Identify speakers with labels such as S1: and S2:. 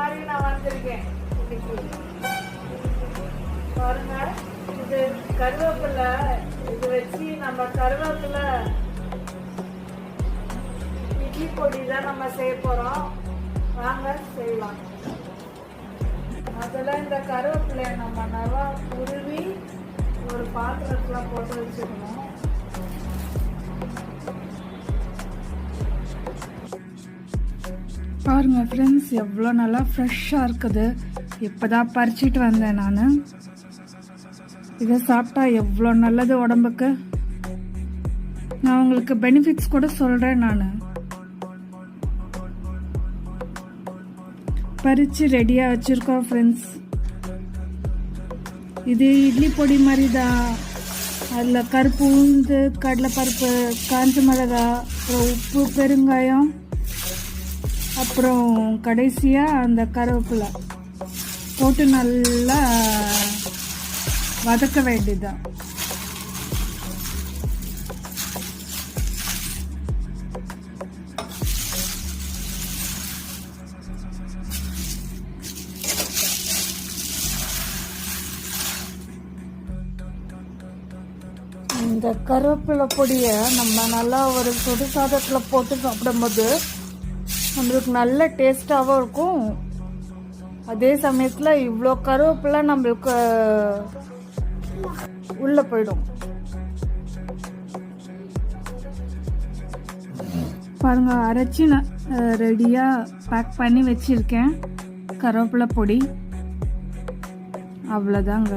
S1: மாதிரி நான் வந்திருக்கேன் இன்னைக்கு. பாருங்க, இது கருவேப்பிலை. இது வச்சு நம்ம கருவேப்பிலை இட்லி பொடி தான் நம்ம செய்ய போறோம். வாங்க செய்யலாம். அதில் இந்த கருவேப்பிலையை நம்ம நல்லா உருவி ஒரு பாத்திரத்துல போட்டு வச்சுக்கணும். பாருங்க ஃப்ரெண்ட்ஸ், எவ்வளோ நல்லா ஃப்ரெஷ்ஷாக இருக்குது. இப்போதான் பறிச்சிட்டு வந்தேன் நான். இதை சாப்பிட்டா எவ்வளோ நல்லது உடம்புக்கு. நான் உங்களுக்கு பெனிஃபிட்ஸ் கூட சொல்கிறேன். நான் பறித்து ரெடியாக வச்சுருக்கோம் ஃப்ரெண்ட்ஸ். இது இட்லி பொடி மாதிரி தான். அதில் கருப்பு உளுந்து, கடலைப்பருப்பு, காஞ்ச மிளகா, அப்புறம் உப்பு, பெருங்காயம், அப்புறம் கடைசியாக அந்த கருவேப்பிலை போட்டு நல்லா வதக்க வேண்டியதுதான். இந்த கருவேப்பிலை பொடியை நம்ம நல்லா ஒரு சுடு சாதத்தில் போட்டு சாப்பிடும்போது நம்மளுக்கு நல்ல டேஸ்டாகவும் இருக்கும். அதே சமயத்தில் இவ்வளோ கருவேப்பிலை நம்மளுக்கு உள்ளே போயிடும். பாருங்க, அரைச்சி நான் ரெடியாக பேக் பண்ணி வச்சுருக்கேன் கருவேப்பிலை பொடி. அவ்வளோதாங்க.